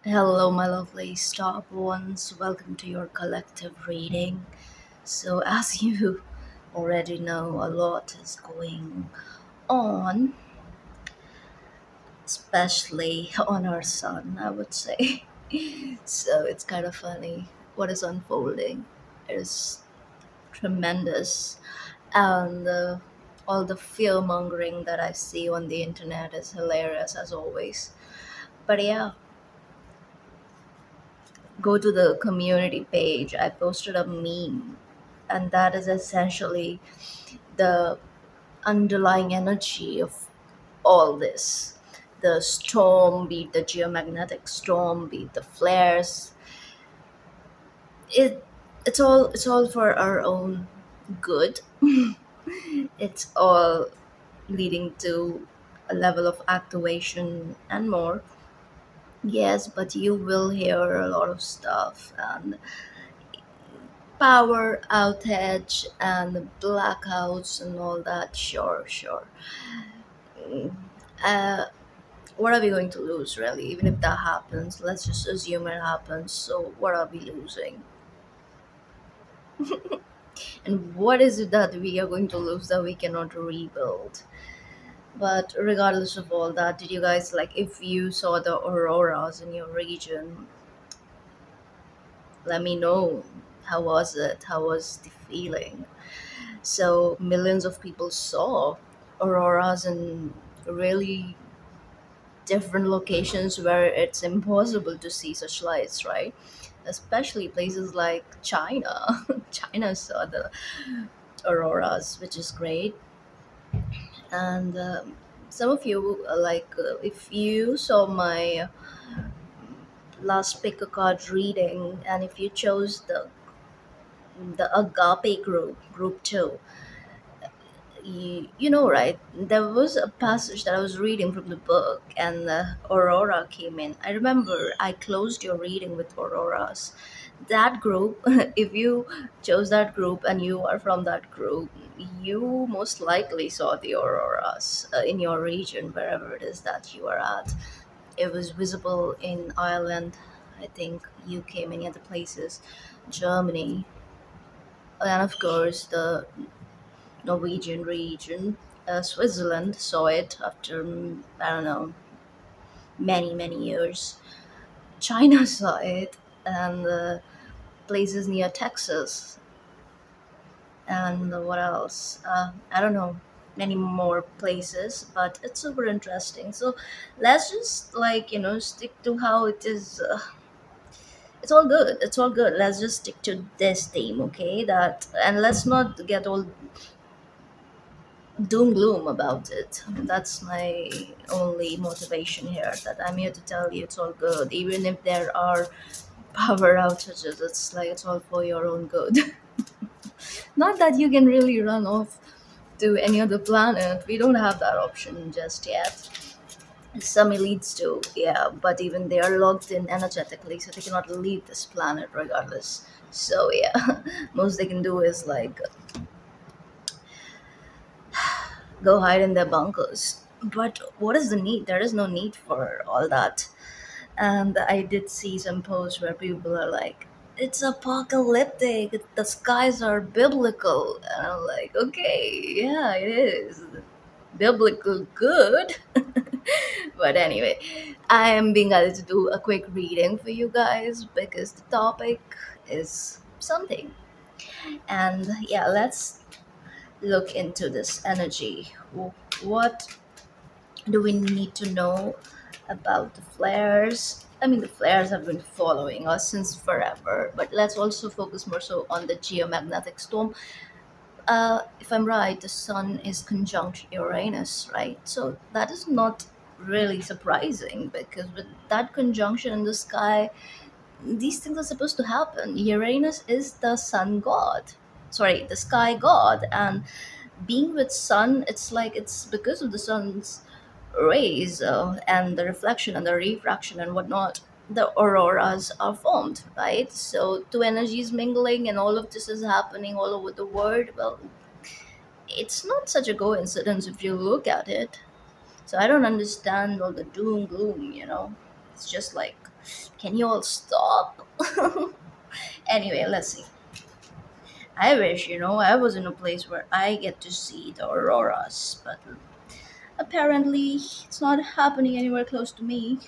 Hello, my lovely stop ones. Welcome to your collective reading. So, as you already know, a lot is going on, especially on our sun, I would say. So, it's kind of funny. What is unfolding is tremendous, and all the fear mongering that I see on the internet is hilarious as always. But yeah, go to the community page. I posted a meme, and that is essentially the underlying energy of all this. The storm, be it the geomagnetic storm, be it the flares. It it's all for our own good. It's all leading to a level of activation and more. Yes, but you will hear a lot of stuff and power outage and blackouts and all that. Sure, sure. Mm, Uh, what are we going to lose, really? Even if that happens, let's just assume it happens. So, what are we losing? And what is it that we are going to lose that we cannot rebuild? But regardless of all that, did you guys like if you saw the auroras in your region? Let me know. How was it? How was the feeling? So millions of people saw auroras in really different locations where it's impossible to see such lights, right? Especially places like China. China saw the auroras, which is great. And some of you, if you saw my last pick a card reading, and if you chose the Agape group 2, you know, right? There was a passage that I was reading from the book, and Aurora came in. I remember I closed your reading with Auroras. That group, if you chose that group and you are from that group, you most likely saw the Auroras in your region, wherever it is that you are at. It was visible in Ireland, I think, UK, many other places, Germany, and of course the Norwegian region. Switzerland saw it after, I don't know, many, many years. China saw it, and places near Texas. And what else? I don't know, many more places, but it's super interesting. So let's just, stick to how it is. It's all good. It's all good. Let's just stick to this theme, okay? That, and let's not get all doom gloom about it. That's my only motivation here. That I'm here to tell you it's all good, even if there are power outages. It's like it's all for your own good. Not that you can really run off to any other planet. We don't have that option just yet. Some elites do, yeah, but even they are locked in energetically, so they cannot leave this planet regardless. So yeah, most they can do is like go hide in their bunkers. But what is the need? There is no need for all that. And I did see some posts where people are like, it's apocalyptic, the skies are biblical. And I'm like, okay, yeah, it is. Biblical good. But anyway, I am being able to do a quick reading for you guys because the topic is something. And yeah, let's look into this energy. What do we need to know about the flares? I mean, the flares have been following us since forever, but let's also focus more so on the geomagnetic storm. If I'm right, the sun is conjunct Uranus, right? So that is not really surprising because with that conjunction in the sky, these things are supposed to happen. Uranus is the sun god, sorry, the sky god, and being with sun, it's like it's because of the sun's rays and the reflection and the refraction and whatnot, the auroras are formed, right? So two energies mingling and all of this is happening all over the world. Well, it's not such a coincidence if you look at it. So I don't understand all the doom gloom. It's just like Can you all stop? Anyway, let's see. I wish, I was in a place where I get to see the auroras, but apparently it's not happening anywhere close to me.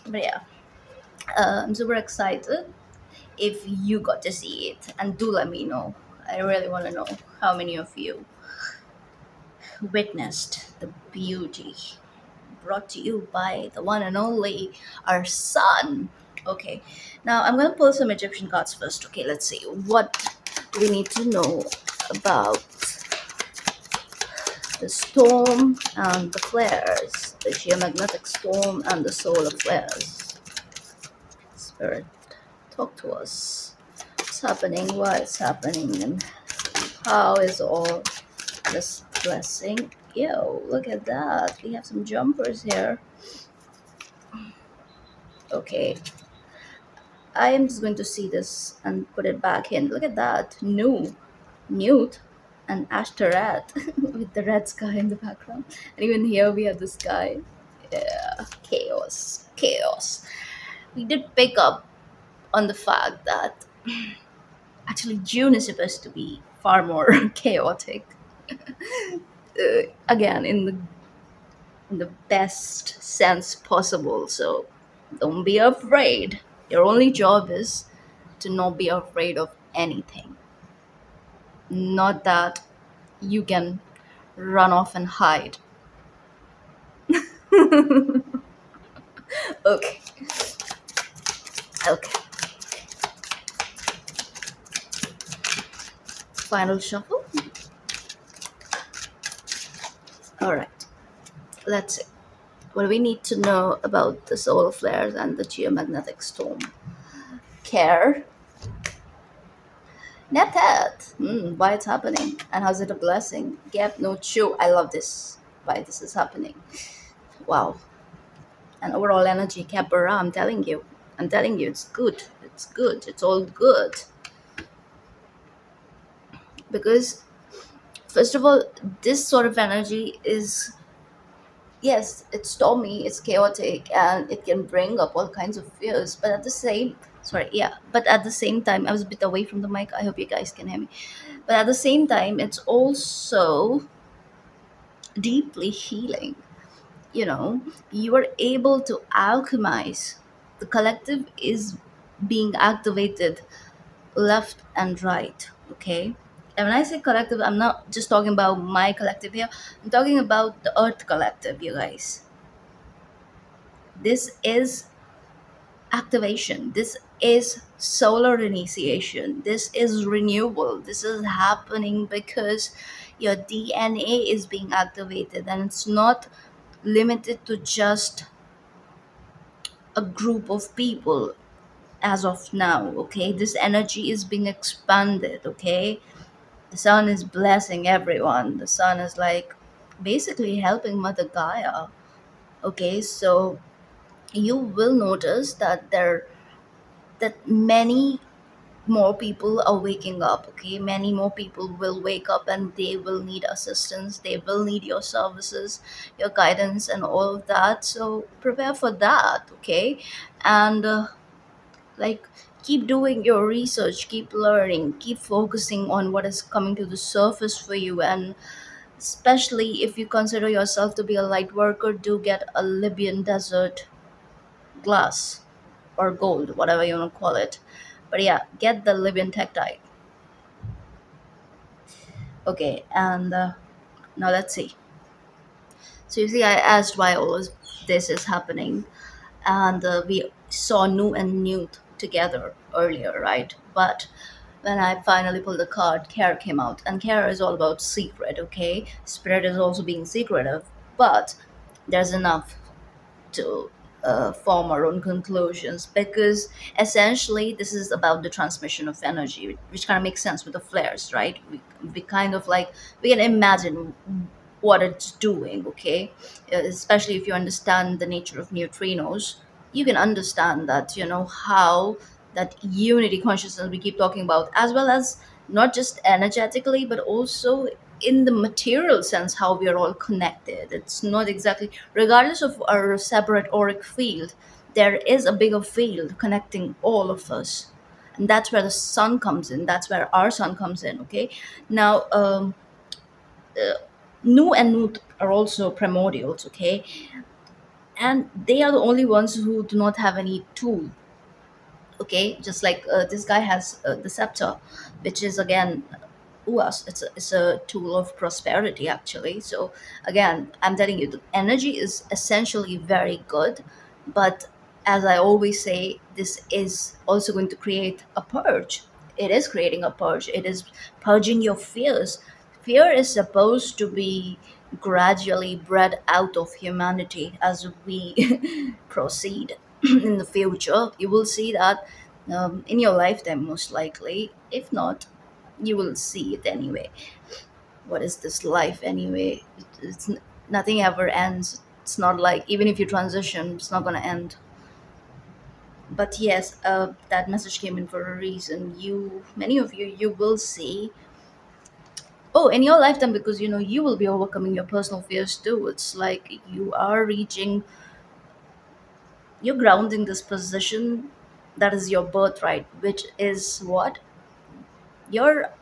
But yeah, I'm super excited if you got to see it, and do let me know. I really want to know how many of you witnessed the beauty brought to you by the one and only our sun. Okay, now I'm gonna pull some Egyptian cards first. Okay, let's see what we need to know about the storm and the flares, the geomagnetic storm and the solar flares. Spirit, talk to us. What's happening? Why it's happening? And how is all this blessing? Yo, look at that. We have some jumpers here. Okay, I am just going to see this and put it back in. Look at that. Newt, and Ashtarat with the red sky in the background. And even here we have the sky. Yeah, chaos. Chaos. We did pick up on the fact that actually June is supposed to be far more chaotic. Again, in the best sense possible. So don't be afraid. Your only job is to not be afraid of anything. Not that you can run off and hide. Okay, okay. Final shuffle. All right. Let's see. What do we need to know about the solar flares and the geomagnetic storm? Care. Neptat. Why it's happening and how's it a blessing? Gap no chew. I love this. Why this is happening? Wow. And overall energy, Capra. I'm telling you. I'm telling you, it's good. It's good. It's all good. Because first of all, this sort of energy is, yes, it's stormy, it's chaotic, and it can bring up all kinds of fears. But at the same, sorry, yeah, but at the same time, I was a bit away from the mic. I hope you guys can hear me. But at the same time, it's also deeply healing. You are able to alchemize. The collective is being activated left and right. Okay. And when I say collective, I'm not just talking about my collective here. I'm talking about the earth collective, you guys. This is activation. This is solar initiation. This is renewal. This is happening because your DNA is being activated, and it's not limited to just a group of people as of now. Okay, this energy is being expanded. Okay, the sun is blessing everyone. The sun is like basically helping Mother Gaia. Okay, so you will notice that many more people are waking up. Okay, many more people will wake up and they will need assistance, they will need your services, your guidance and all of that. So prepare for that. Okay, and like, keep doing your research, keep learning, keep focusing on what is coming to the surface for you. And especially if you consider yourself to be a light worker, do get a Libyan desert glass or gold, whatever you want to call it. But yeah, get the Libyan tektite. Okay, and now let's see. So you see, I asked why all of this is happening, and we saw Nu and Newt together earlier, right? But when I finally pulled the card, Care came out, and Care is all about secret. Okay, Spirit is also being secretive, but there's enough to form our own conclusions, because essentially this is about the transmission of energy, which kind of makes sense with the flares, right? We kind of like, we can imagine what it's doing. Okay, especially if you understand the nature of neutrinos, you can understand that, how that unity consciousness we keep talking about, as well as not just energetically but also in the material sense, how we are all connected. It's not exactly, regardless of our separate auric field, there is a bigger field connecting all of us, and that's where the sun comes in, that's where our sun comes in. Okay, now Nu and Nut are also primordials. Okay, and they are the only ones who do not have any tool. Okay, just like this guy has the scepter, which is again uas. It's a tool of prosperity actually. So again, I'm telling you, the energy is essentially very good, but as I always say, this is also going to create a purge. It is creating a purge. It is purging your fears. Fear is supposed to be gradually bred out of humanity as we proceed in the future. You will see that in your lifetime, most likely. If not, you will see it anyway. What is this life anyway? Nothing ever ends. It's not like even if you transition, it's not going to end. But yes, that message came in for a reason. Many of you will see. Oh, in your lifetime, because you will be overcoming your personal fears too. It's like you're grounding this position that is your birthright, which is what? You're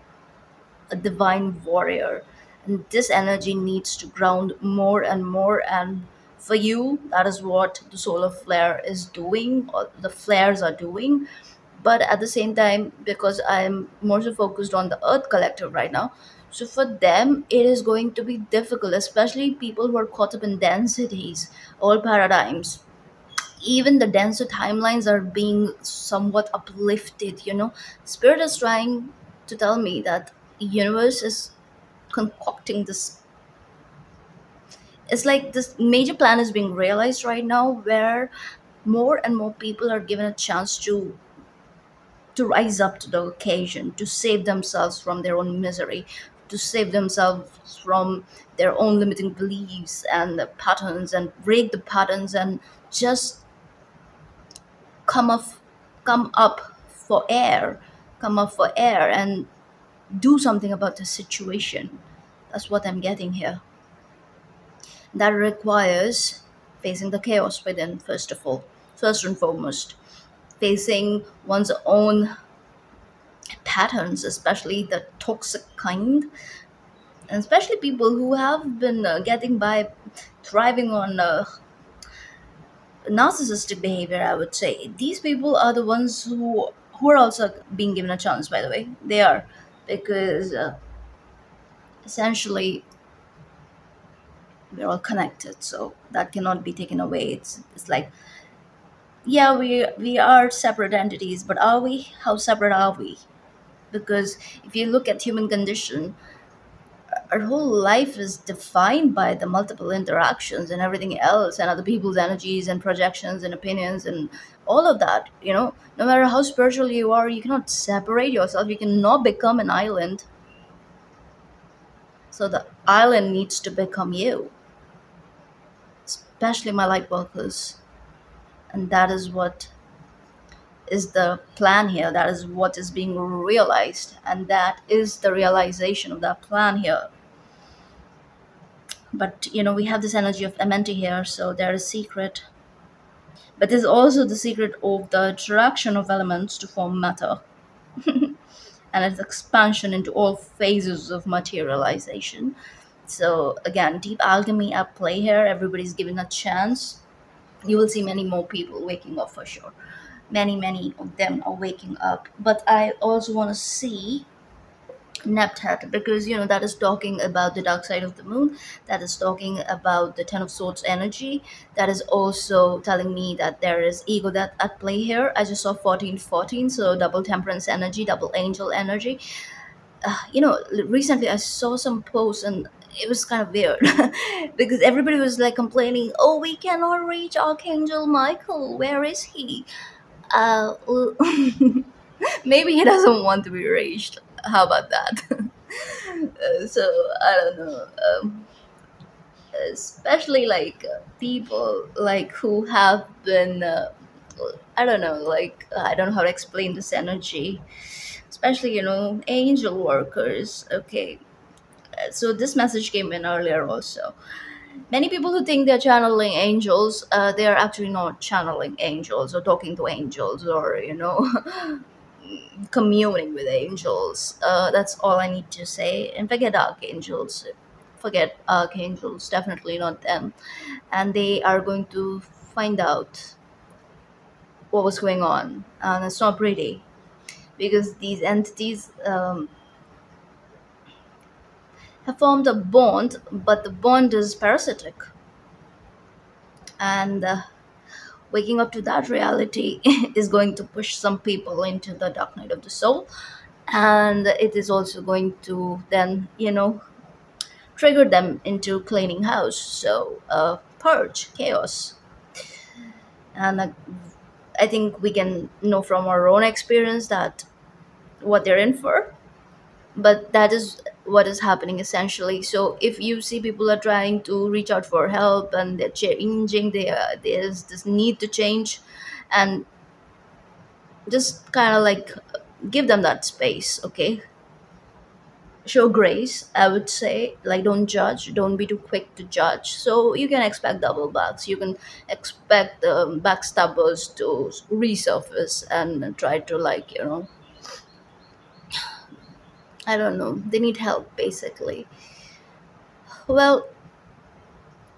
a divine warrior, and this energy needs to ground more and more. And for you, that is what the solar flare is doing, or the flares are doing. But at the same time, because I'm more so focused on the earth collective right now, so for them it is going to be difficult, especially people who are caught up in densities, all paradigms. Even the denser timelines are being somewhat uplifted. Spirit is trying to tell me that the universe is concocting this. It's like this major plan is being realized right now, where more and more people are given a chance to rise up to the occasion, to save themselves from their own misery, to save themselves from their own limiting beliefs and the patterns, and break the patterns, and just come up come up for air come up for air and do something about the situation. That's what I'm getting here. That requires facing the chaos within, first of all, first and foremost, facing one's own patterns, especially the toxic kind, and especially people who have been getting by, thriving on narcissistic behavior. I would say these people are the ones who are also being given a chance. By the way, they are, because essentially we're all connected, so that cannot be taken away. It's like, yeah, we are separate entities, but are we? How separate are we? Because if you look at human condition, our whole life is defined by the multiple interactions and everything else, and other people's energies and projections and opinions and all of that. No matter how spiritual you are, you cannot separate yourself. You cannot become an island. So the island needs to become you, especially my light workers. And that is what is the plan here. That is what is being realized. And that is the realization of that plan here. But we have this energy of Amenti here, so there is secret. But there's also the secret of the attraction of elements to form matter, and its expansion into all phases of materialization. So again, deep alchemy at play here. Everybody's given a chance. You will see many more people waking up for sure. Many of them are waking up. But I also want to see Neptat, because that is talking about the dark side of the moon. That is talking about the Ten of Swords energy. That is also telling me that there is ego that at play here. I just saw 1414, so double temperance energy, double angel energy. Recently I saw some posts, and it was kind of weird because everybody was like complaining, oh, we cannot reach Archangel Michael, where is he? Well, maybe he doesn't want to be reached. How about that? So I don't know. Especially like people like who have been, I don't know, like I don't know how to explain this energy. Especially angel workers. Okay, so this message came in earlier also. Many people who think they're channeling angels, they are actually not channeling angels or talking to angels or, communing with angels. That's all I need to say. And forget archangels. Forget archangels, definitely not them. And they are going to find out what was going on. And it's not pretty because these entities have formed a bond, but the bond is parasitic. And waking up to that reality is going to push some people into the dark night of the soul. And it is also going to then, trigger them into cleaning house. So, purge, chaos. And I think we can know from our own experience that what they're in for, but that is what is happening essentially. So if you see people are trying to reach out for help and they're changing, there's this need to change, and just kind of like give them that space, okay? Show grace, I would say. Like, don't judge, don't be too quick to judge. So you can expect double backs, you can expect backstabbers to resurface and try to, like, I don't know, they need help basically. Well,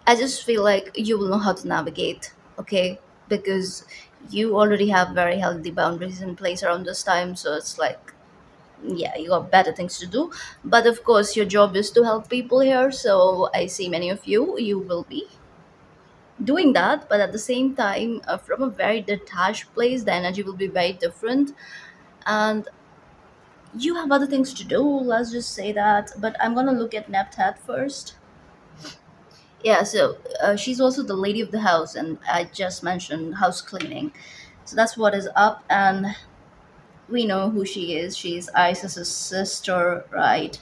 I just feel like you will know how to navigate, okay? Because you already have very healthy boundaries in place around this time. So it's like, yeah, you got better things to do. But of course, your job is to help people here. So I see many of you will be doing that. But at the same time, from a very detached place, the energy will be very different. And you have other things to do, let's just say that. But I'm going to look at Neptat first. Yeah, so she's also the lady of the house, and I just mentioned house cleaning. So that's what is up, and we know who she is. She's Isis's sister, right?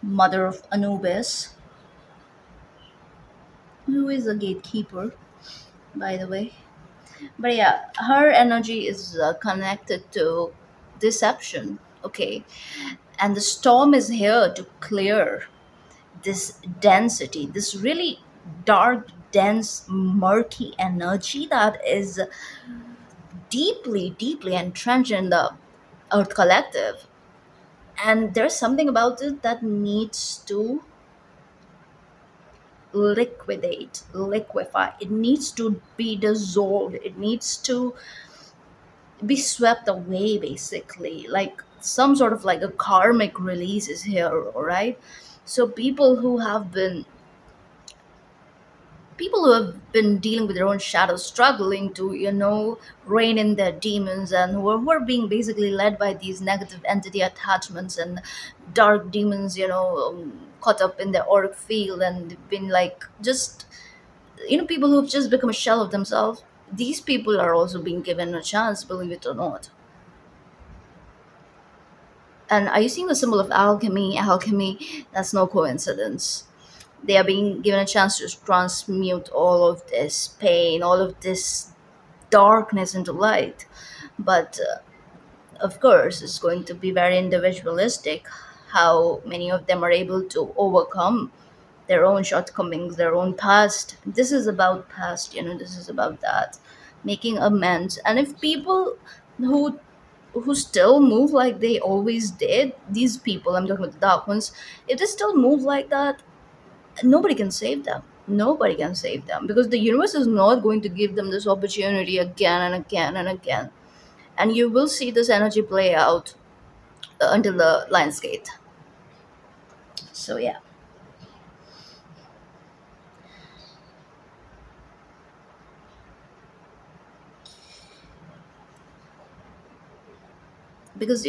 Mother of Anubis, who is a gatekeeper, by the way. But yeah, her energy is connected to deception, okay? And the storm is here to clear this density, this really dark, dense, murky energy that is deeply, deeply entrenched in the Earth Collective. And there's something about it that needs to liquidate, liquefy. It needs to be dissolved. It needs to be swept away, basically. Like some sort of like a karmic release is here, all right? So people who have been dealing with their own shadows, struggling to, rein in their demons, and who are being basically led by these negative entity attachments and dark demons, caught up in their auric field, and they've been like just, people who've just become a shell of themselves. These people are also being given a chance, believe it or not. And are you seeing the symbol of alchemy? Alchemy, that's no coincidence. They are being given a chance to transmute all of this pain, all of this darkness into light. But of course, it's going to be very individualistic how many of them are able to overcome their own shortcomings, their own past. This is about past, this is about that, making amends. And if people who who still move like they always did, these people, I'm talking about the dark ones, if they still move like that, nobody can save them. Nobody can save them because the universe is not going to give them this opportunity again and again and again. And you will see this energy play out until the Lions Gate. So yeah, because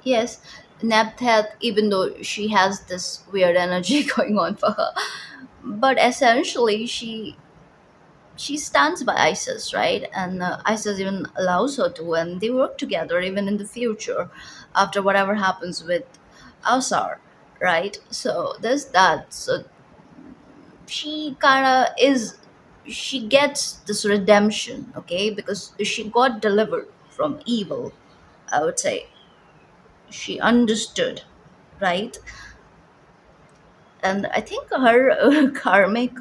yes, Napteth, even though she has this weird energy going on for her, but essentially she stands by Isis, right? And Isis even allows her to, and they work together even in the future after whatever happens with Alsar, right? So there's that. So she kind of is, she gets this redemption, okay, because she got delivered from evil, I would say. She understood, right? And I think her karmic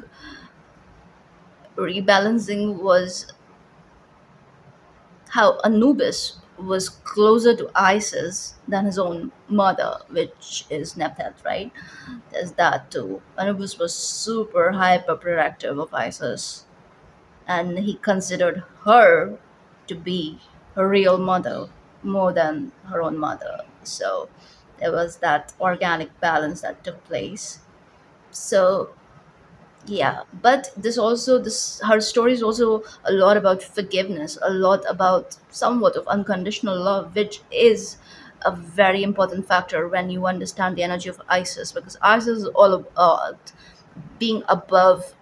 rebalancing was how Anubis was closer to Isis than his own mother, which is Nephthys, right? There's that too. Anubis was super hyper protective of Isis, and he considered her to be her real mother more than her own mother. So there was that organic balance that took place. So yeah, but this her story is also a lot about forgiveness, a lot about somewhat of unconditional love, which is a very important factor when you understand the energy of Isis, because Isis is all about being above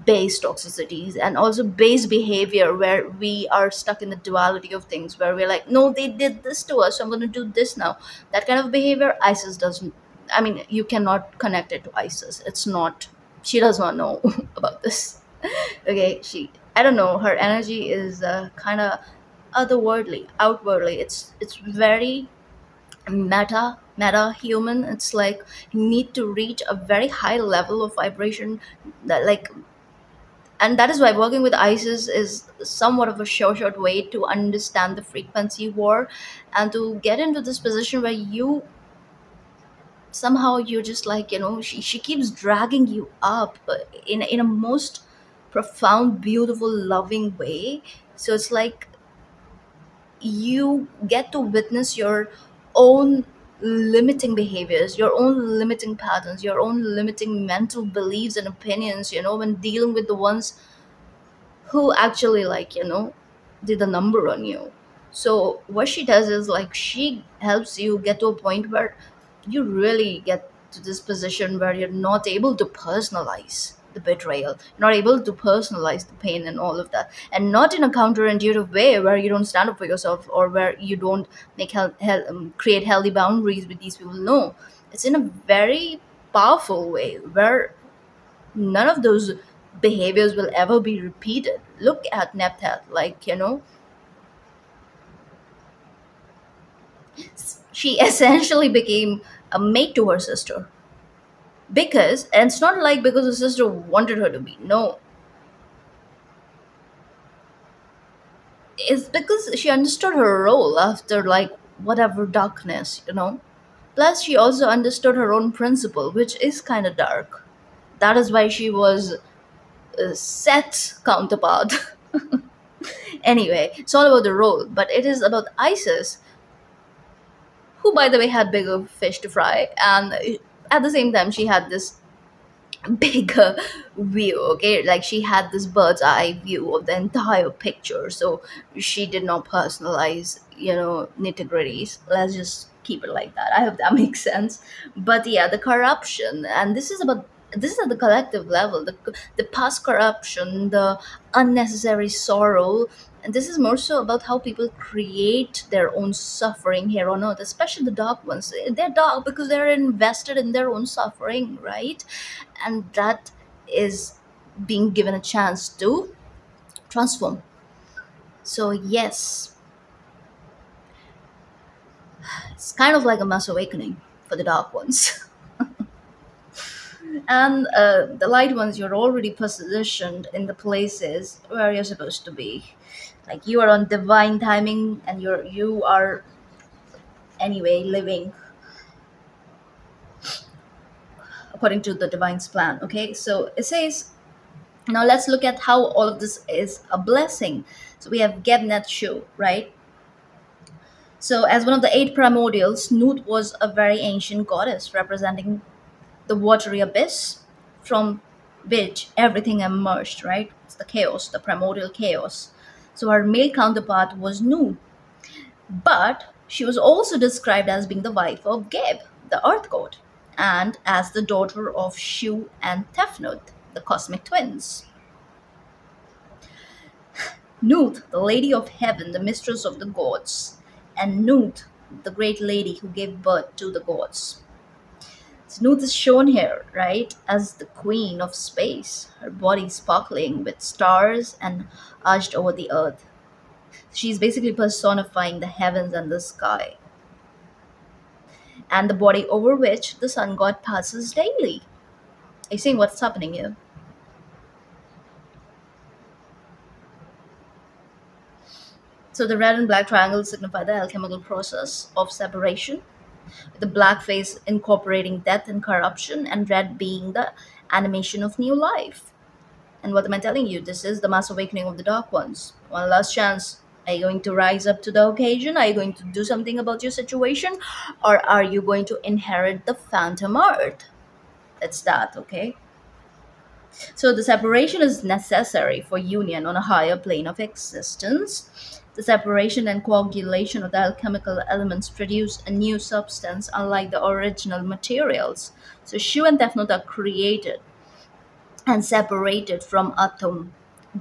base toxicities and also base behavior, where we are stuck in the duality of things, where we're like, no, they did this to us, so I'm going to do this now. That kind of behavior Isis doesn't. I mean, you cannot connect it to Isis. It's not. She does not know about this. Okay, I don't know, her energy is kind of otherworldly, outwardly. It's very meta human. It's like you need to reach a very high level of vibration, that like, and that is why working with Isis is somewhat of a short way to understand the frequency war, and to get into this position where you somehow, you're just like, she keeps dragging you up, in a most profound, beautiful, loving way. So it's like you get to witness your own limiting behaviors, your own limiting patterns, your own limiting mental beliefs and opinions, when dealing with the ones who actually, like, did a number on you. So what she does is, like, she helps you get to a point where you really get to this position where you're not able to personalize the betrayal, you're not able to personalize the pain and all of that, and not in a counterintuitive way where you don't stand up for yourself, or where you don't create healthy boundaries with these people. No, it's in a very powerful way where none of those behaviors will ever be repeated. Look at Nepthat, like, she essentially became a mate to her sister, because, and it's not like because her sister wanted her to be. No, it's because she understood her role after, like, whatever darkness. Plus, she also understood her own principle, which is kind of dark. That is why she was a set counterpart. Anyway, it's all about the role, but it is about Isis, who, by the way, had bigger fish to fry, and at the same time, she had this bigger view. Okay, like, she had this bird's eye view of the entire picture, so she did not personalize, nitty gritties. Let's just keep it like that. I hope that makes sense. But yeah, the corruption, and this is at the collective level, the past corruption, the unnecessary sorrow. And this is more so about how people create their own suffering here on earth, especially the dark ones. They're dark because they're invested in their own suffering, right? And that is being given a chance to transform. So yes, it's kind of like a mass awakening for the dark ones. And the light ones, you're already positioned in the places where you're supposed to be. Like, you are on divine timing, and you are anyway living according to the divine's plan. Okay, so it says, now let's look at how all of this is a blessing. So we have Gebnet Shu, right? So, as one of the eight primordials, Nut was a very ancient goddess representing the watery abyss from which everything emerged, right? It's the chaos, the primordial chaos. So, her male counterpart was Nu, but she was also described as being the wife of Geb, the earth god, and as the daughter of Shu and Tefnut, the cosmic twins. Nut, the lady of heaven, the mistress of the gods, and Nut, the great lady who gave birth to the gods. Snoot is shown here, right, as the queen of space, her body sparkling with stars and arched over the earth. She's basically personifying the heavens and the sky, and the body over which the sun god passes daily. Are you seeing what's happening here? So the red and black triangles signify the alchemical process of separation, with the black face incorporating death and corruption, and red being the animation of new life. And what am I telling you? This is the mass awakening of the dark ones. One last chance. Are you going to rise up to the occasion? Are you going to do something about your situation? Or are you going to inherit the phantom earth? It's that, okay? So the separation is necessary for union on a higher plane of existence. The separation and coagulation of the alchemical elements produce a new substance unlike the original materials. So Shu and Tefnut are created and separated from Atum.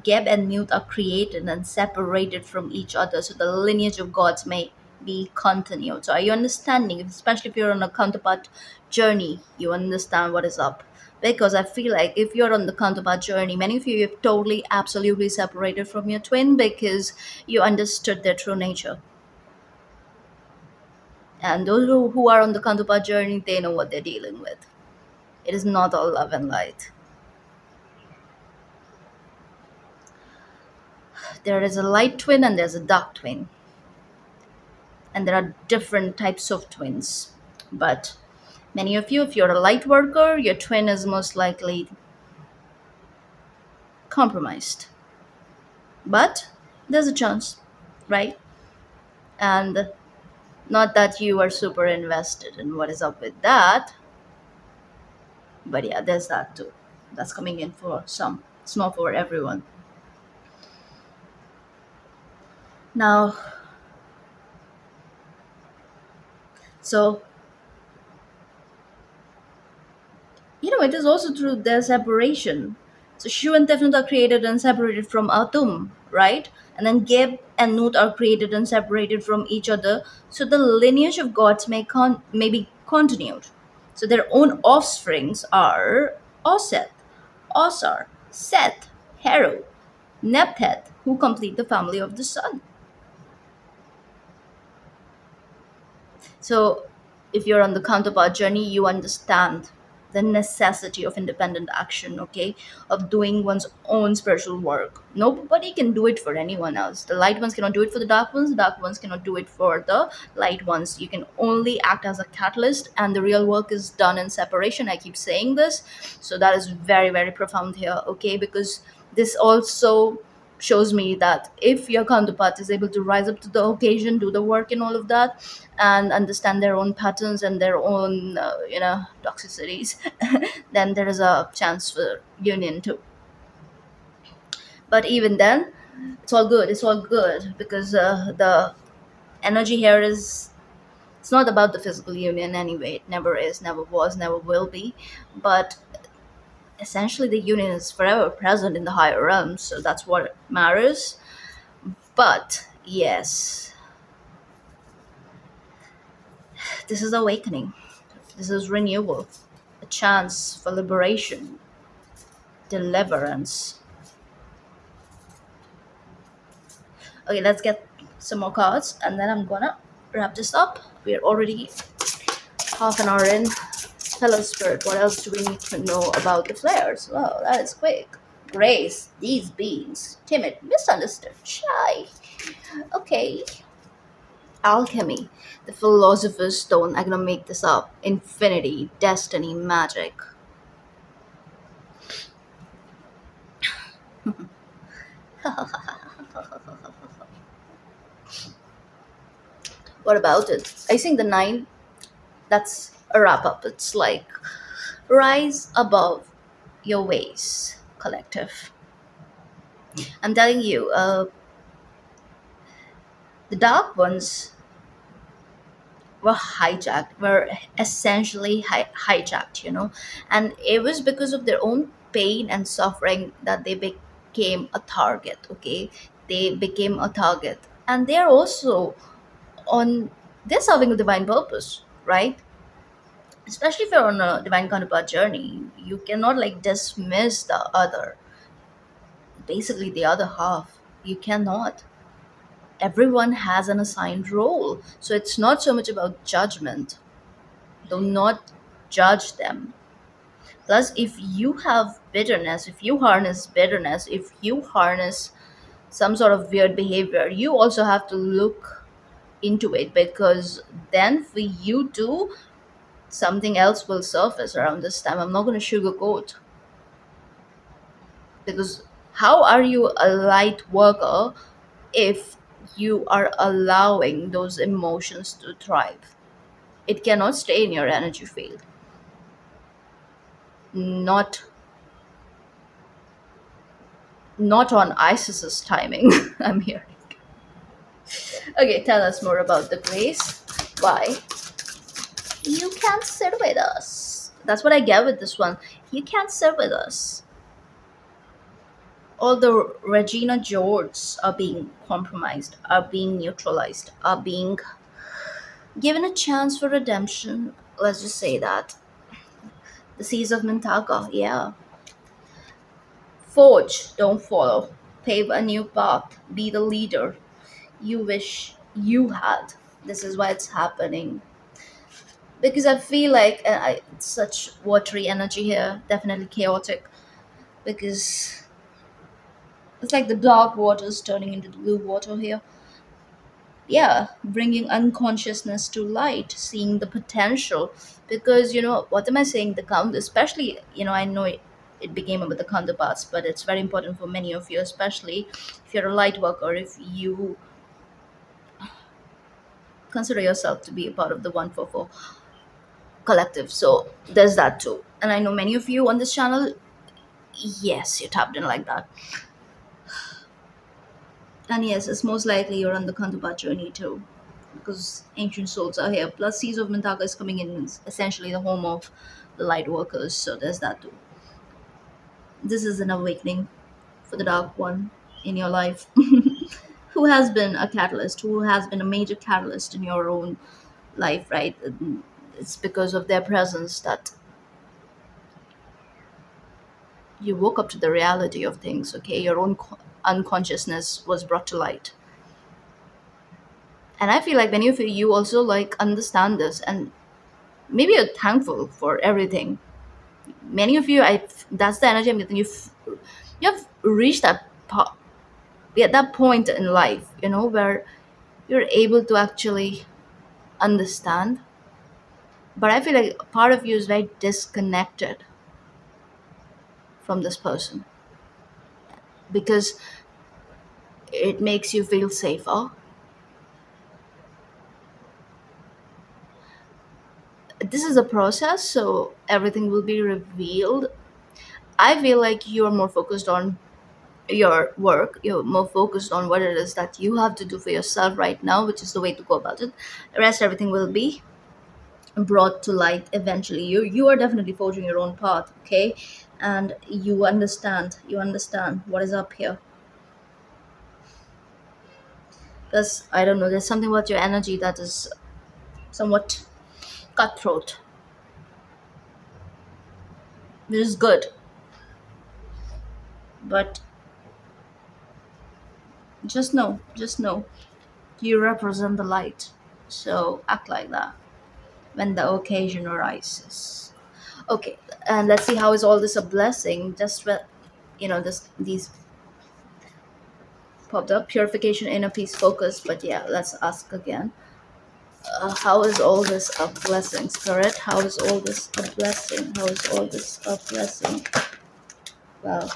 Geb and Newt are created and separated from each other so the lineage of gods may be continued. So, are you understanding? Especially if you're on a counterpart journey, you understand what is up. Because I feel like if you're on the counterpart journey, many of you have totally, absolutely separated from your twin because you understood their true nature. And those who are on the counterpart journey, they know what they're dealing with. It is not all love and light. There is a light twin and there's a dark twin, and there are different types of twins. But many of you, if you're a light worker, your twin is most likely compromised. But there's a chance, right? And not that you are super invested in what is up with that, but yeah, there's that too. That's coming in for some. It's not for everyone. Now, so it is also through their separation. So Shu and Tefnut are created and separated from Atum, right? And then Geb and Nut are created and separated from each other. So the lineage of gods may be continued. So their own offsprings are Oseth, Osar, Seth, Heru, Nephtheth, who complete the family of the sun. So, if you're on the counterpart journey, you understand the necessity of independent action, okay? Of doing one's own spiritual work. Nobody can do it for anyone else. The light ones cannot do it for the dark ones cannot do it for the light ones. You can only act as a catalyst, and the real work is done in separation. I keep saying this. So, that is very, very profound here, okay? Because this also shows me that if your counterpart is able to rise up to the occasion, do the work and all of that, and understand their own patterns and their own toxicities, then there is a chance for union too. But even then, it's all good because the energy here is, it's not about the physical union anyway. It never is, never was, never will be. But essentially the union is forever present in the higher realms, so that's what matters. But yes, this is awakening. This is renewal, a chance for liberation, deliverance. Okay, let's get some more cards and then I'm gonna wrap this up. We're already half an hour in. Hello, Spirit. What else do we need to know about the flares? Wow, that is quick. Grace, these beings, timid, misunderstood, shy. Okay. Alchemy, the philosopher's stone. I'm gonna make this up. Infinity, destiny, magic. What about it? I think the nine, that's a wrap up. It's like rise above your ways, collective. I'm telling you, the dark ones were essentially hijacked, and it was because of their own pain and suffering that they became a target, okay? They became a target. And they're also on, they're serving a divine purpose, right? Especially if you're on a divine counterpart journey, you cannot like dismiss the other, basically the other half. You cannot. Everyone has an assigned role, so it's not so much about judgment. Do not judge them, Plus, if you have bitterness, if you harness bitterness, if you harness some sort of weird behavior, you also have to look into it, because then for you too, something else will surface around this time. I'm not going to sugarcoat, because how are you a light worker if you are allowing those emotions to thrive? It cannot stay in your energy field. Not not on Isis's timing. I'm hearing. Okay, tell us more about the place. Why? You can't sit with us. That's what I get with this one. You can't sit with us. All the Regina Georges are being compromised, are being neutralized, are being given a chance for redemption. Let's just say that. The Seas of Mintaga, yeah. Forge, don't follow. Pave a new path. Be the leader you wish you had. This is why it's happening. Because I feel like it's such watery energy here, definitely chaotic. Because it's like the dark waters turning into the blue water here. Yeah, bringing unconsciousness to light, seeing the potential. Because what am I saying, the count, especially, I know it became about the counterparts, but it's very important for many of you, especially if you're a light worker, if you consider yourself to be a part of the 144 collective. So there's that too, and I know many of you on this channel, yes, you're tapped in like that. And yes, it's most likely you're on the counterpart journey too, because ancient souls are here. Plus, Seas of Mintaka is coming in, is essentially the home of the light workers. So there's that too. This is an awakening for the dark one in your life, who has been a catalyst, who has been a major catalyst in your own life, right? It's because of their presence that you woke up to the reality of things. Okay, your own unconsciousness was brought to light, and I feel like many of you also like understand this, and maybe you're thankful for everything. Many of you, I that's the energy I'm getting. You have reached that at that point in life, where you're able to actually understand. But I feel like part of you is very disconnected from this person, because it makes you feel safer. This is a process, so everything will be revealed. I feel like you're more focused on your work, you're more focused on what it is that you have to do for yourself right now, which is the way to go about it. The rest, everything will be brought to light eventually. You are definitely forging your own path, okay? And you understand what is up here. Because I don't know, there's something about your energy that is somewhat cutthroat, which is good, but just know you represent the light, so act like that when the occasion arises. Okay, and let's see, how is all this a blessing? Just this these popped up: purification, inner peace, focus. But yeah, let's ask again. How is all this a blessing, Spirit? How is all this a blessing? How is all this a blessing? Wow.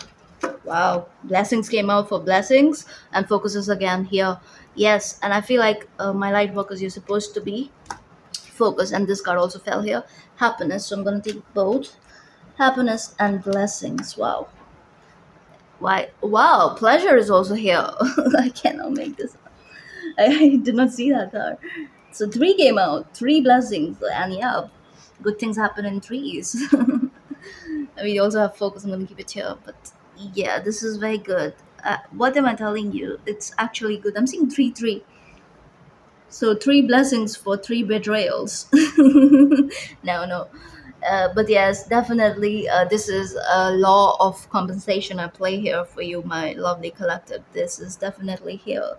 Wow, blessings came out for blessings, and focuses again here. Yes, and I feel like my light workers, you're supposed to be focused, and this card also fell here. Happiness, so I'm gonna take both happiness and blessings. Wow, why? Wow, pleasure is also here. I cannot make this. I did not see that card. So three came out, three blessings, and yeah, good things happen in threes. We also have focus. I'm gonna keep it here, but yeah, this is very good. What am I telling you? It's actually good. I'm seeing 3-3. So three blessings for three betrayals. No, no. But yes, definitely, this is a law of compensation I play here for you, my lovely collective. This is definitely here.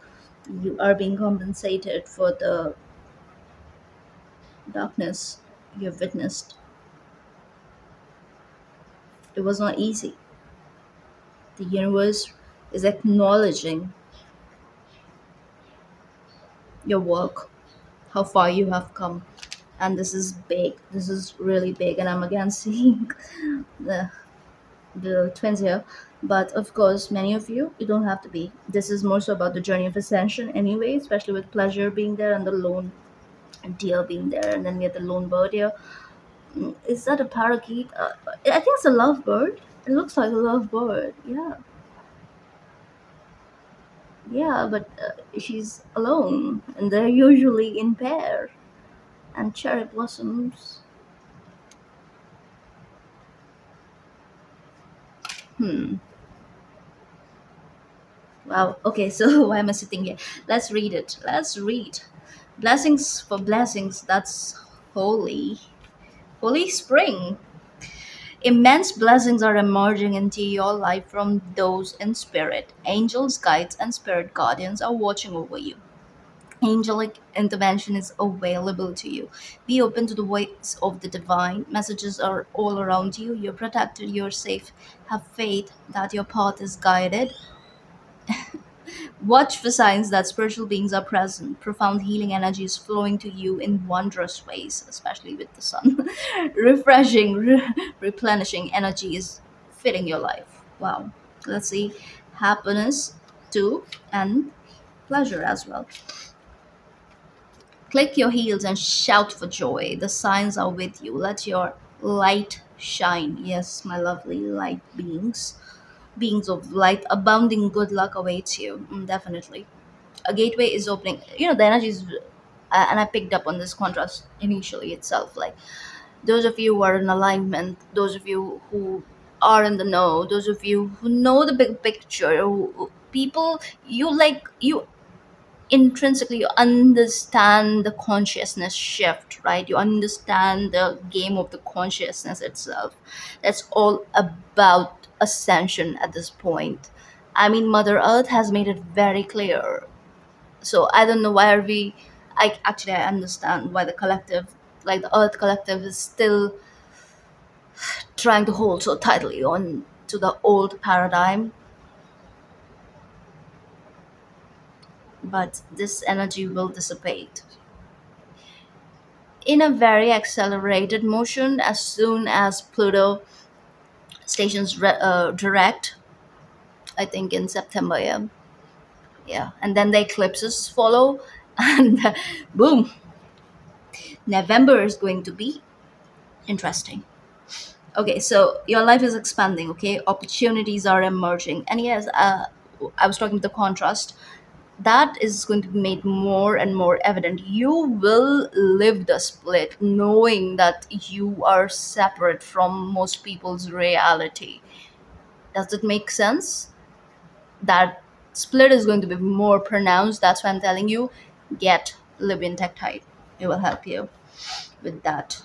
You are being compensated for the darkness you've witnessed. It was not easy. The universe is acknowledging your work, how far you have come. And this is big. This is really big. And I'm again seeing the the twins here. But of course, many of you, you don't have to be. This is more so about the journey of ascension anyway, especially with pleasure being there and the lone deer being there. And then we have the lone bird here. Is that a parakeet? I think it's a lovebird. It looks like a lovebird. Yeah. Yeah, but she's alone. And they're usually in pair. And cherry blossoms. Hmm. Wow. Okay, so why am I sitting here? Let's read it. Let's read. Blessings for blessings. That's holy. Holy spring. Immense blessings are emerging into your life from those in spirit. Angels, guides, and spirit guardians are watching over you. Angelic intervention is available to you. Be open to the voice of the divine. Messages are all around you. You're protected. You're safe. Have faith that your path is guided. Watch for signs that spiritual beings are present. Profound healing energy is flowing to you in wondrous ways, especially with the sun. Refreshing, replenishing energy is filling your life. Wow. Let's see. Happiness too, and pleasure as well. Click your heels and shout for joy. The signs are with you. Let your light shine. Yes, my lovely light beings. Beings of light, abounding good luck awaits you. Definitely. A gateway is opening. The energy is, and I picked up on this contrast initially itself. Like those of you who are in alignment, those of you who are in the know, those of you who know the big picture, people you intrinsically you understand the consciousness shift, right? You understand the game of the consciousness itself. That's all about ascension at this point. I mean, Mother Earth has made it very clear. So I don't know why are we. I understand why the collective, like the Earth collective, is still trying to hold so tightly on to the old paradigm. But this energy will dissipate in a very accelerated motion as soon as Pluto stations direct. I think in September, yeah, yeah, and then the eclipses follow, and boom, November is going to be interesting. Okay, so your life is expanding. Okay, opportunities are emerging, and yes, I was talking the contrast that is going to be made more and more evident. You will live the split knowing that you are separate from most people's reality. Does it make sense? That split is going to be more pronounced. That's why I'm telling you, get Libyan Tectite. It will help you with that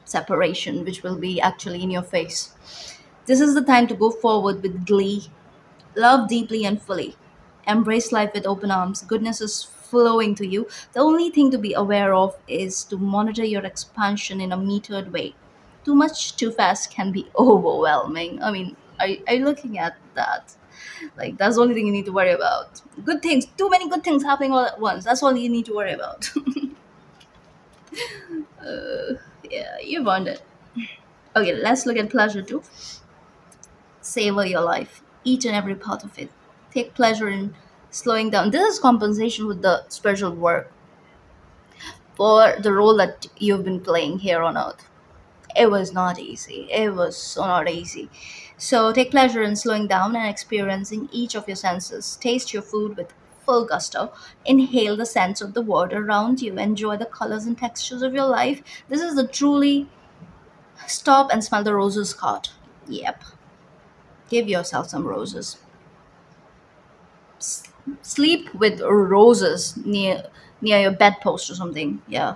separation, which will be actually in your face. This is the time to go forward with glee. Love deeply and fully. Embrace life with open arms. Goodness is flowing to you. The only thing to be aware of is to monitor your expansion in a metered way. Too much too fast can be overwhelming. I mean, are you looking at that? Like, that's the only thing you need to worry about. Good things, too many good things happening all at once. That's all you need to worry about. Yeah, you've earned it. Okay, let's look at pleasure too. Savor your life, each and every part of it. Take pleasure in slowing down. This is compensation with the spiritual work for the role that you've been playing here on earth. It was not easy. It was so not easy. So take pleasure in slowing down and experiencing each of your senses. Taste your food with full gusto. Inhale the scents of the world around you. Enjoy the colors and textures of your life. This is the truly stop and smell the roses card. Yep. Give yourself some roses. Sleep with roses near your bedpost or something. Yeah.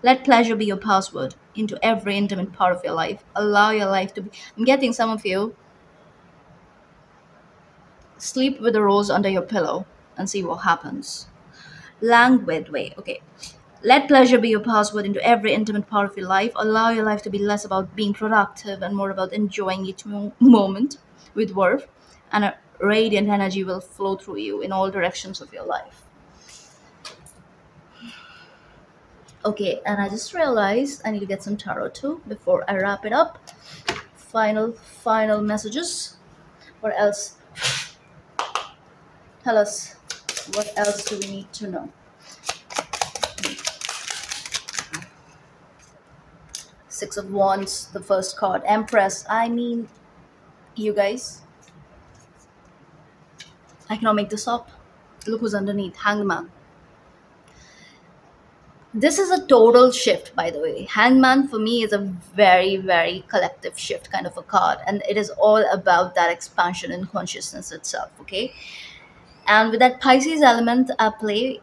Let pleasure be your password into every intimate part of your life. Allow your life to be. I'm getting some of you sleep with a rose under your pillow and see what happens. Languid way. Okay. Let pleasure be your password into every intimate part of your life. Allow your life to be less about being productive and more about enjoying each moment with worth, and a radiant energy will flow through you in all directions of your life. Okay, and I just realized I need to get some tarot too before I wrap it up. Final messages. What else? Tell us. What else do we need to know? Six of Wands, the first card. Empress. I mean, you guys, I cannot make this up. Look who's underneath. Hangman. This is a total shift, by the way. Hangman for me is a very, very collective shift kind of a card. And it is all about that expansion in consciousness itself, okay? And with that Pisces element at play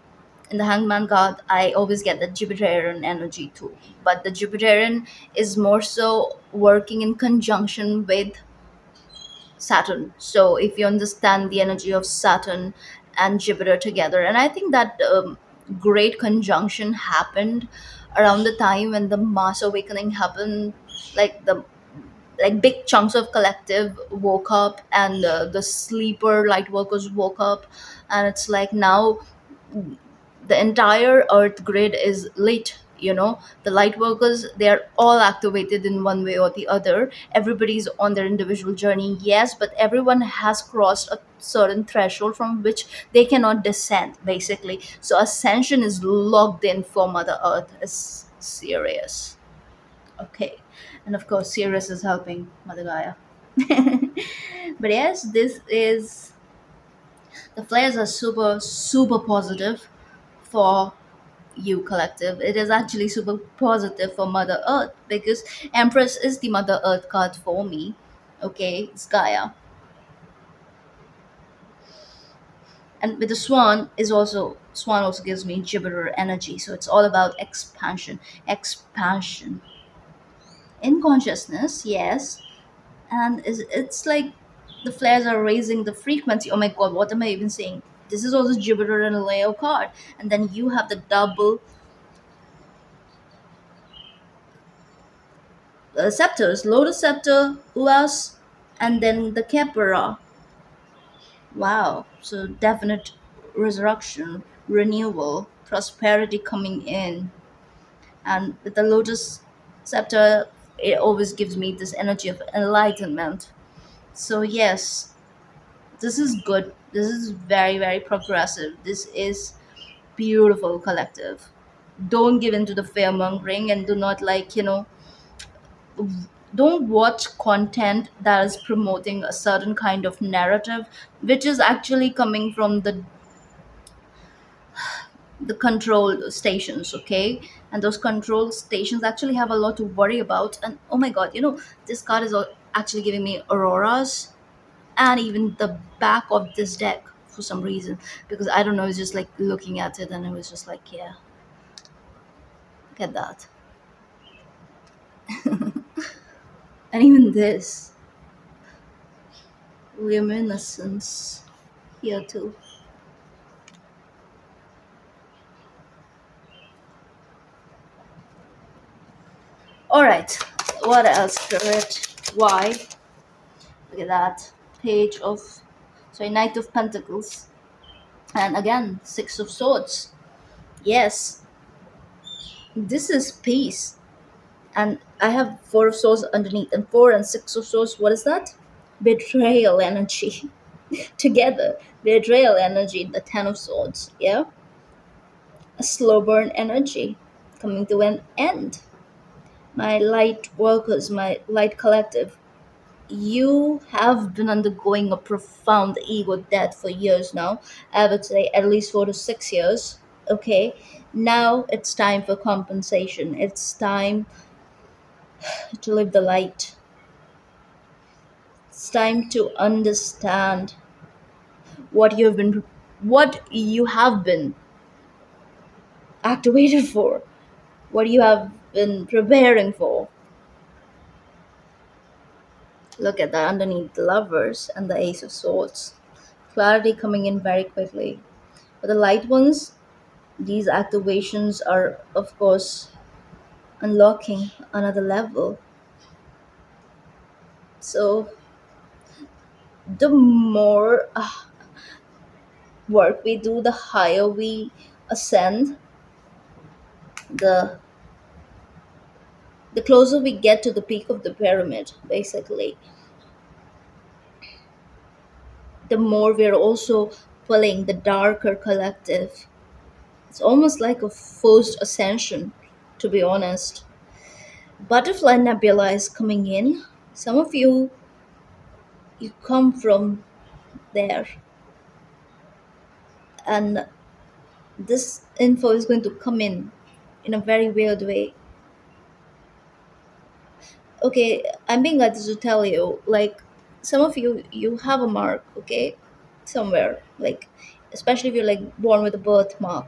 in the Hangman card, I always get the Jupiterian energy too. But the Jupiterian is more so working in conjunction with Saturn. So if you understand the energy of Saturn and Jupiter together, and I think that great conjunction happened around the time when the mass awakening happened, like the like big chunks of collective woke up, and the sleeper light workers woke up, and it's like now the entire earth grid is lit. The light workers, they're all activated in one way or the other. Everybody's on their individual journey, yes, but everyone has crossed a certain threshold from which they cannot descend, basically. So ascension is locked in for Mother Earth. Is serious. Okay. And of course Sirius is helping Mother Gaia. But yes, this is, the flares are super super positive for you collective. It is actually super positive for Mother Earth, because Empress is the Mother Earth card for me. Okay, it's Gaia. And with the Swan also gives me Jupiter energy. So it's all about expansion. Expansion in consciousness, yes. And it's like the flares are raising the frequency. Oh my god, what am I even saying? This is also Jupiter and Leo card. And then you have the double scepters, Lotus Scepter, Uas, and then the Kepera. Wow. So definite resurrection, renewal, prosperity coming in. And with the Lotus Scepter, it always gives me this energy of enlightenment. So yes, this is good. This is very, very progressive. This is beautiful collective. Don't give in to the fear mongering, and do not, don't watch content that is promoting a certain kind of narrative, which is actually coming from the control stations, okay? And those control stations actually have a lot to worry about. And oh my god, this card is actually giving me auroras, and even the back of this deck for some reason, because I don't know, it's just like looking at it and it was just like, yeah, get that. And even this luminescence here too. All right, what else, Spirit? Why? Look at that page of, sorry, Knight of Pentacles, and again Six of Swords. Yes, this is peace. And I have Four of Swords underneath, and Four and Six of Swords. What is that? Betrayal energy. Together, betrayal energy. The Ten of Swords. Yeah, a slow burn energy coming to an end. My light workers, my light collective, you have been undergoing a profound ego death for years now. I would say at least 4 to 6 years. Okay, now it's time for compensation. It's time to live the light. It's time to understand what you have been activated for, what you have been preparing for. Look at that underneath, the Lovers and the Ace of Swords. Clarity coming in very quickly. For the light ones, These activations are, of course, unlocking another level. So the more work we do, the higher we ascend, the the closer we get to the peak of the pyramid, basically, the more we're also pulling the darker collective. It's almost like a forced ascension, to be honest. Butterfly Nebula is coming in. Some of you come from there, and this info is going to come in a very weird way. Okay, I'm being glad to tell you, like, some of you have a mark, okay, somewhere, like, especially if you're like born with a birthmark,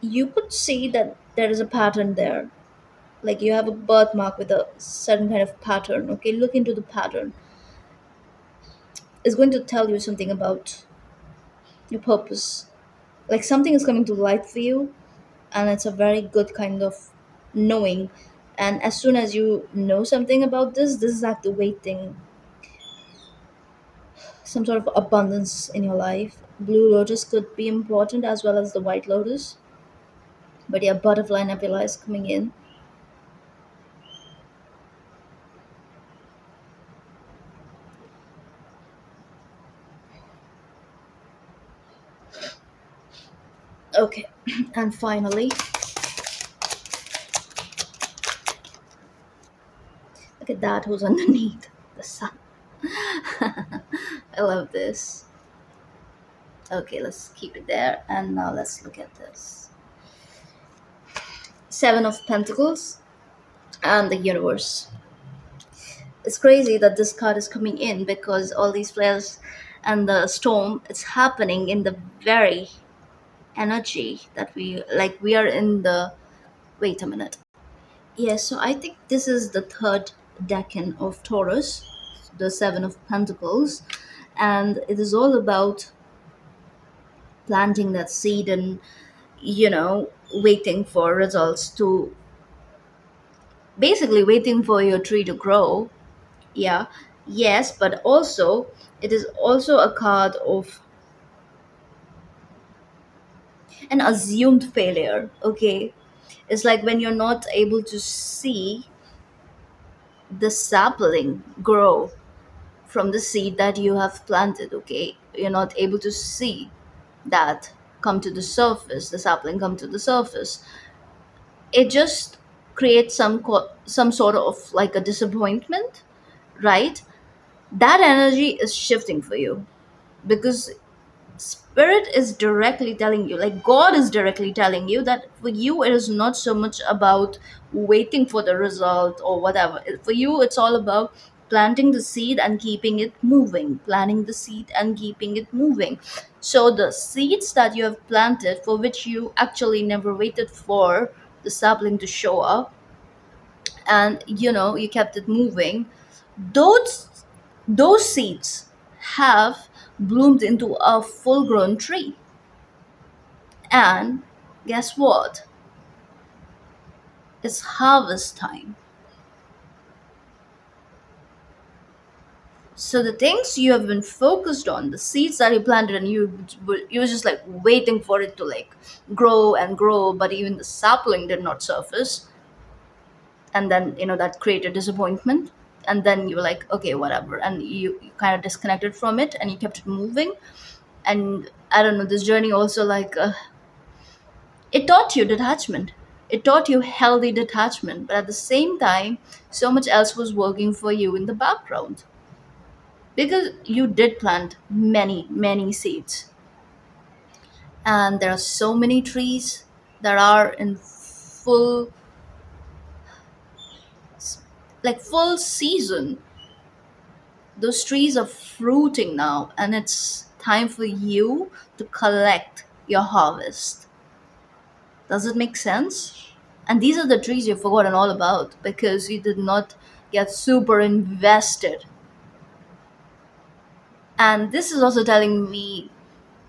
you could see that there is a pattern there. Like, you have a birthmark with a certain kind of pattern. Okay, look into the pattern. It's going to tell you something about your purpose. Like, something is coming to light for you, and it's a very good kind of knowing. And as soon as you know something about this is activating some sort of abundance in your life. Blue lotus could be important as well as the white lotus, but yeah, butterfly nebula is coming in. Okay, and finally, look at that, who's underneath the sun. I love this. Okay, let's keep it there, and now let's look at this. Seven of Pentacles and the universe. It's crazy that this card is coming in because all these flares and the storm, it's happening in the very energy that we are in the. Wait a minute. Yes, so I think this is the third decan of Taurus, the Seven of Pentacles, and it is all about planting that seed and, waiting for results to, basically waiting for your tree to grow. Yeah, yes, but also it is also a card of an assumed failure. Okay, it's like when you're not able to see the sapling grow from the seed that you have planted. Okay, you're not able to see that come to the surface, the sapling come to the surface. It just creates some sort of like a disappointment, right? That energy is shifting for you because spirit is directly telling you, like God is directly telling you, that for you it is not so much about waiting for the result or whatever. For you it's all about planting the seed and keeping it moving, planting the seed and keeping it moving. So the seeds that you have planted, for which you actually never waited for the sapling to show up, and you kept it moving, those those seeds have bloomed into a full grown tree. And guess what? It's harvest time. So the things you have been focused on, the seeds that you planted, and you were just like waiting for it to like grow and grow, but even the sapling did not surface, and then that created disappointment. And then you were like, okay, whatever, and you kind of disconnected from it and you kept it moving. And I don't know, this journey also, like, it taught you detachment. It taught you healthy detachment, but at the same time, so much else was working for you in the background because you did plant many, many seeds. And there are so many trees that are in full, like, full season. Those trees are fruiting now, and it's time for you to collect your harvest. Does it make sense? And these are the trees you've forgotten all about because you did not get super invested. And this is also telling me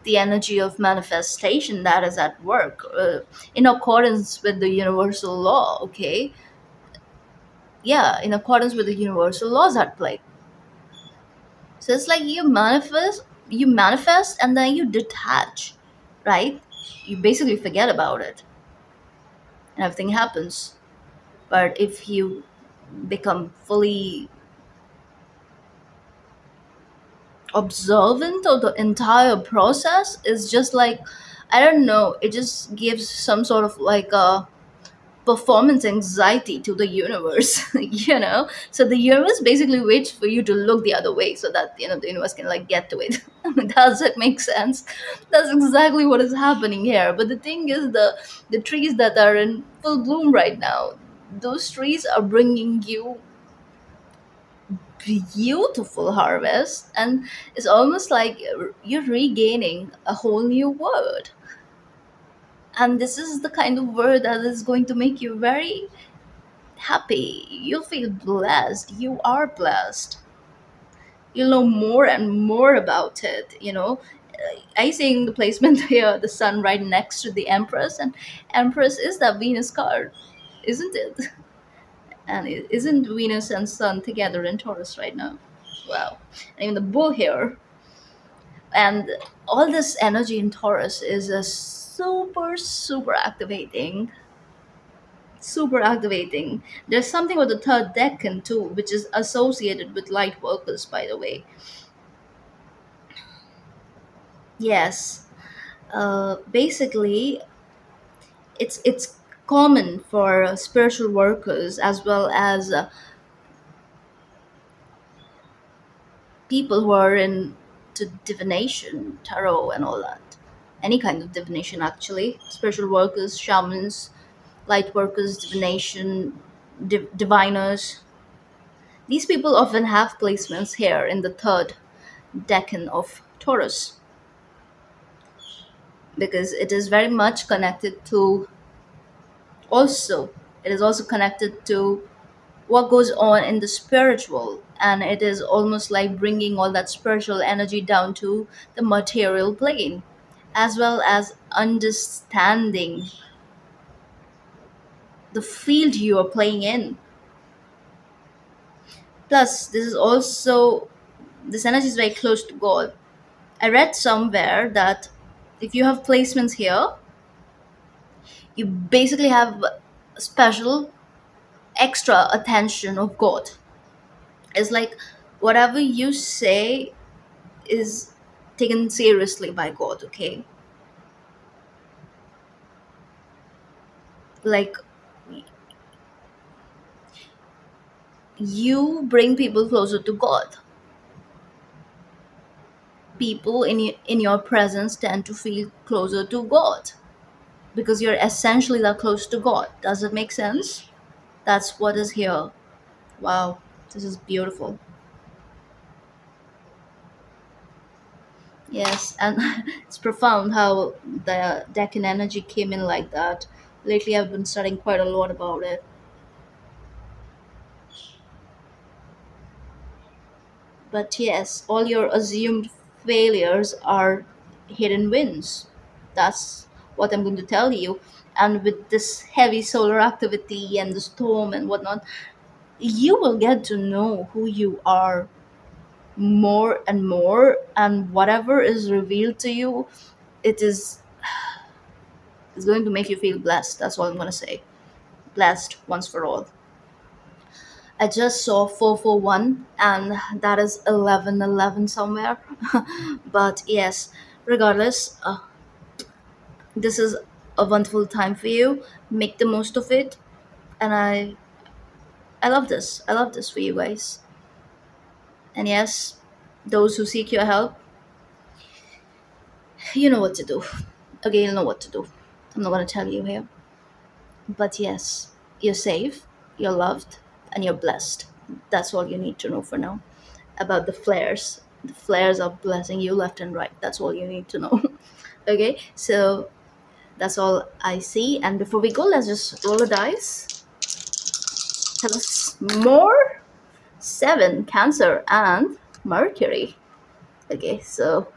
the energy of manifestation that is at work, in accordance with the universal law. Okay, yeah, in accordance with the universal laws at play. So it's like you manifest and then you detach, right? You basically forget about it and everything happens. But if you become fully observant of the entire process, it's just like, I don't know, it just gives some sort of like a performance anxiety to the universe. So the universe basically waits for you to look the other way so that the universe can like get to it. Does it make sense? That's exactly what is happening here. But the thing is, the trees that are in full bloom right now, those trees are bringing you beautiful harvest, and it's almost like you're regaining a whole new world. And this is the kind of word that is going to make you very happy. You'll feel blessed. You are blessed. You'll know more and more about it. I seeing the placement here, the sun right next to the Empress, and Empress is that Venus card, isn't it? And isn't Venus and Sun together in Taurus right now? Wow. And even the bull here, and all this energy in Taurus is a super activating. There's something with the third decan too, which is associated with light workers, by the way. Yes. Basically, it's common for spiritual workers as well as people who are into divination, tarot, and all that. Any kind of divination, actually. Spiritual workers, shamans, light workers, divination, diviners. These people often have placements here in the third decan of Taurus because it is very much connected to, also, it is also connected to what goes on in the spiritual, and it is almost like bringing all that spiritual energy down to the material plane, as well as understanding the field you are playing in. Plus, this energy is very close to God. I read somewhere that if you have placements here, you basically have special extra attention of God. It's like whatever you say is taken seriously by God, okay? Like, you bring people closer to God. People in your presence tend to feel closer to God because you're essentially that close to God. Does it make sense? That's what is here. Wow, this is beautiful. Yes, and it's profound how the Deccan energy came in like that. Lately, I've been studying quite a lot about it. But yes, all your assumed failures are hidden wins. That's what I'm going to tell you. And with this heavy solar activity and the storm and whatnot, you will get to know who you are more and more. And whatever is revealed to you, it is going to make you feel blessed. That's all I'm going to say. Blessed once for all. I just saw 441, and that is 1111 somewhere. But yes, regardless, this is a wonderful time for you. Make the most of it. And I love this. I love this for you guys. And yes, those who seek your help, you know what to do. Okay, you know what to do. I'm not going to tell you here. But yes, you're safe, you're loved, and you're blessed. That's all you need to know for now about the flares. The flares are blessing you left and right. That's all you need to know. Okay, so that's all I see. And before we go, let's just roll the dice. Tell us more. Seven, Cancer, and Mercury. Okay, so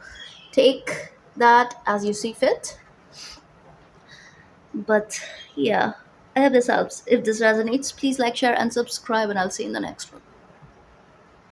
take that as you see fit. But yeah, I hope this helps. If this resonates, please like, share, and subscribe, and I'll see you in the next one.